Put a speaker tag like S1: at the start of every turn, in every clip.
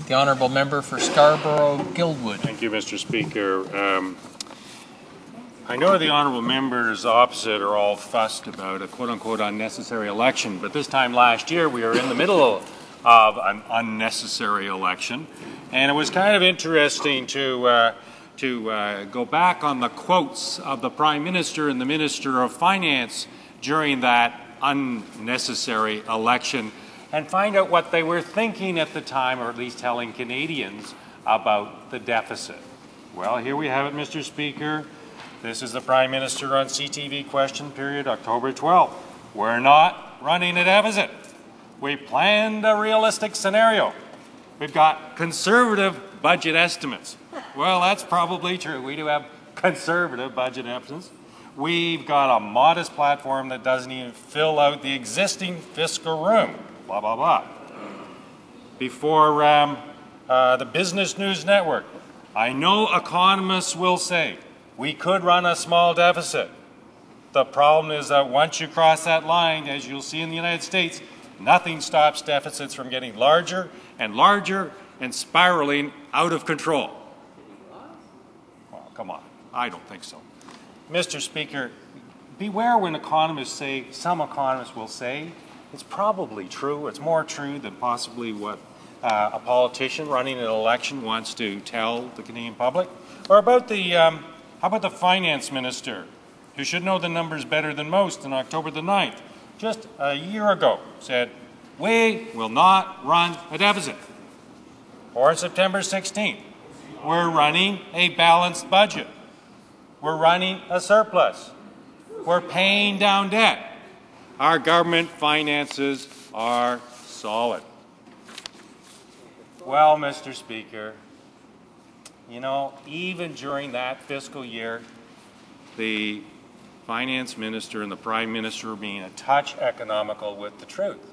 S1: The Honourable Member for Scarborough-Guildwood.
S2: Thank you, Mr. Speaker. I know the Honourable Members opposite are all fussed about a quote-unquote unnecessary election, but this time last year we were in the middle of an unnecessary election, and it was kind of interesting to go back on the quotes of the Prime Minister and the Minister of Finance during that unnecessary election and find out what they were thinking at the time, or at least telling Canadians about the deficit. Well, here we have it, Mr. Speaker. This is the Prime Minister on CTV question period, October 12th. We're not running a deficit. We planned a realistic scenario. We've got conservative budget estimates. Well, that's probably true. We do have conservative budget estimates. We've got a modest platform that doesn't even fill out the existing fiscal room. Blah, blah, blah. Before the Business News Network, I know economists will say we could run a small deficit. The problem is that once you cross that line, as you'll see in the United States, nothing stops deficits from getting larger and larger and spiraling out of control. Well, come on. I don't think so. Mr. Speaker, beware when economists say, some economists will say, it's probably true. It's more true than possibly what a politician running an election wants to tell the Canadian public. Or about the, how about the finance minister, who should know the numbers better than most, on October the 9th, just a year ago, said, we will not run a deficit. Or on September 16th, we're running a balanced budget. We're running a surplus. We're paying down debt. Our government finances are solid. Well, Mr. Speaker, you know, even during that fiscal year, the finance minister and the prime minister were being a touch economical with the truth.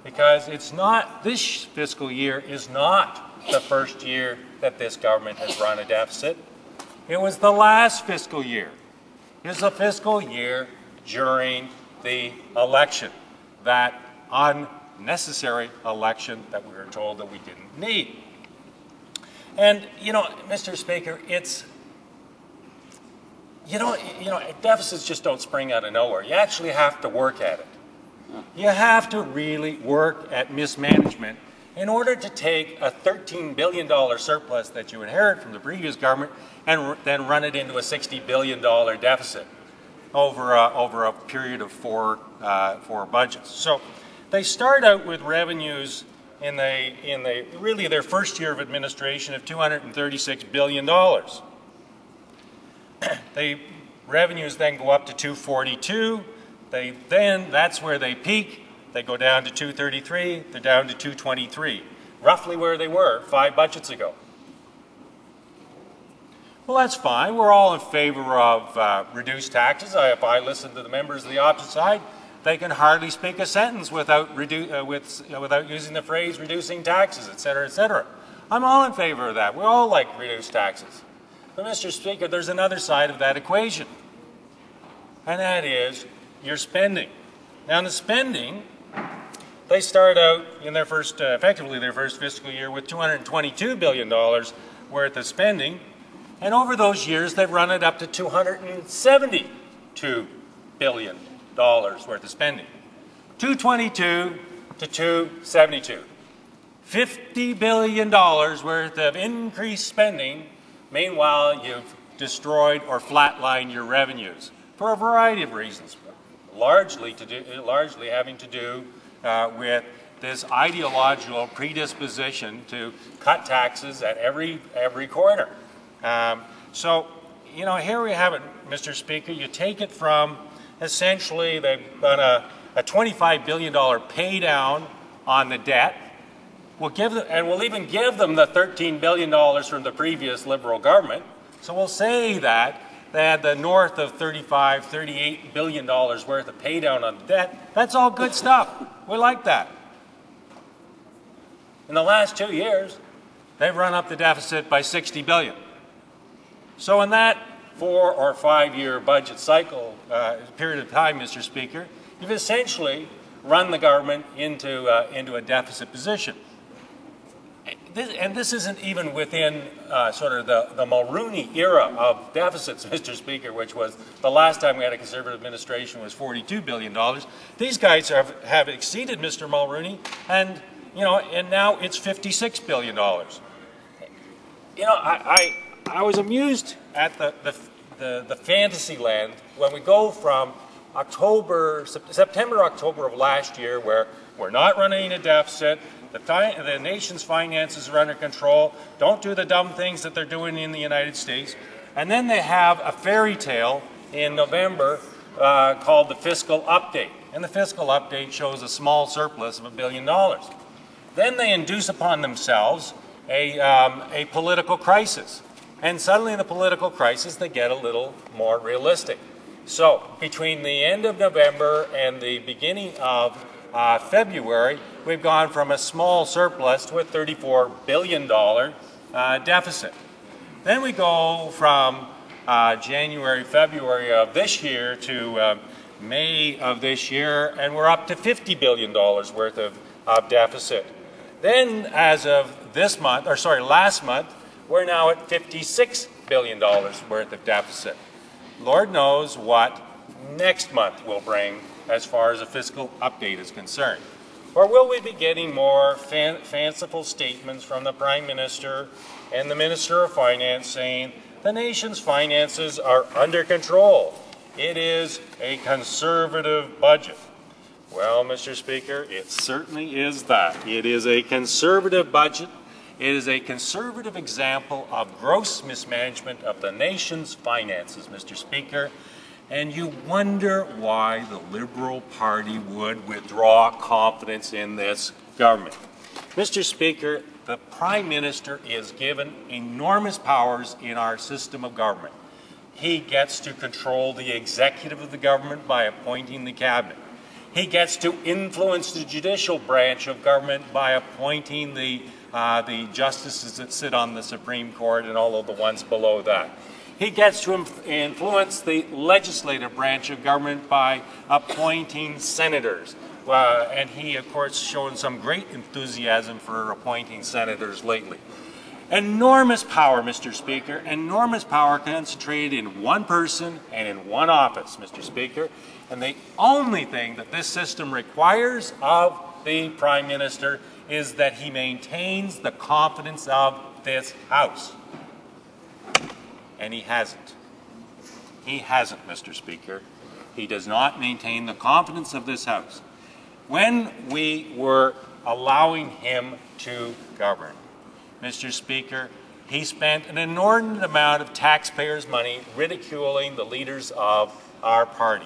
S2: Because it's not, this fiscal year is not the first year that this government has run a deficit. It was the last fiscal year. It was the fiscal year during the election, that unnecessary election that we were told that we didn't need. And, you know, Mr. Speaker, it's, you know, deficits just don't spring out of nowhere. You actually have to work at it. You have to really work at mismanagement in order to take a $13 billion surplus that you inherit from the previous government and then run it into a $60 billion deficit over a period of four budgets. So they start out with revenues in really their first year of administration of $236 billion. Revenues then go up to 242. That's where they peak. They go down to 233. They're down to 223, roughly where they were 5 budgets ago. Well, that's fine. We're all in favor of reduced taxes. If I listen to the members of the opposite side, they can hardly speak a sentence without using the phrase reducing taxes, etc., etc. I'm all in favor of that. We all like reduced taxes. But, Mr. Speaker, there's another side of that equation, and that is your spending. Now, in the spending, they start out in their first, effectively their first fiscal year with $222 billion worth of spending. And over those years, they've run it up to $272 billion worth of spending. 222 to 272. $50 billion worth of increased spending. Meanwhile, you've destroyed or flatlined your revenues for a variety of reasons, largely having to do with this ideological predisposition to cut taxes at every corner. So, you know, here we have it, Mr. Speaker. You take it from, essentially, they've done a $25 billion pay down on the debt. We'll give them, and we'll even give them the $13 billion from the previous Liberal government. So we'll say that they had the north of $38 billion worth of pay down on the debt. That's all good stuff. We like that. In the last 2 years, they've run up the deficit by $60 billion. So in that 4 or 5 year budget cycle period of time, Mr. Speaker, you've essentially run the government into a deficit position. this isn't even within sort of the Mulrooney era of deficits, Mr. Speaker, which was the last time we had a Conservative administration was $42 billion. These guys have exceeded Mr. Mulrooney, and and now it's $56 billion. I was amused at the fantasy land when we go from September, October of last year, where we're not running a deficit, the nation's finances are under control, don't do the dumb things that they're doing in the United States, and then they have a fairy tale in November called the fiscal update. And the fiscal update shows a small surplus of $1 billion. Then they induce upon themselves a political crisis. And suddenly in the political crisis, they get a little more realistic. So between the end of November and the beginning of February, we've gone from a small surplus to a $34 billion deficit. Then we go from January, February of this year to May of this year, and we're up to $50 billion worth of deficit. Then as of this month, or sorry, last month, we're now at $56 billion worth of deficit. Lord knows what next month will bring as far as a fiscal update is concerned. Or will we be getting more fanciful statements from the Prime Minister and the Minister of Finance saying the nation's finances are under control? It is a conservative budget. Well, Mr. Speaker, it certainly is that. It is a conservative budget. It is a conservative example of gross mismanagement of the nation's finances, Mr. Speaker. And you wonder why the Liberal Party would withdraw confidence in this government. Mr. Speaker, the Prime Minister is given enormous powers in our system of government. He gets to control the executive of the government by appointing the cabinet. He gets to influence the judicial branch of government by appointing the justices that sit on the Supreme Court and all of the ones below that. He gets to influence the legislative branch of government by appointing senators. And he, of course, shown some great enthusiasm for appointing senators lately. Enormous power, Mr. Speaker, enormous power concentrated in one person and in one office, Mr. Speaker. And the only thing that this system requires of the Prime Minister is that he maintains the confidence of this House. And he hasn't. He hasn't, Mr. Speaker. He does not maintain the confidence of this House. When we were allowing him to govern, Mr. Speaker, he spent an inordinate amount of taxpayers' money ridiculing the leaders of our party.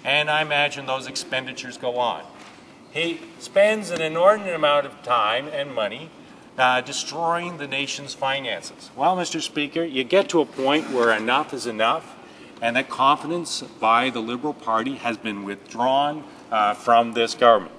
S2: And I imagine those expenditures go on. He spends an inordinate amount of time and money destroying the nation's finances. Well, Mr. Speaker, you get to a point where enough is enough, and that confidence by the Liberal Party has been withdrawn from this government.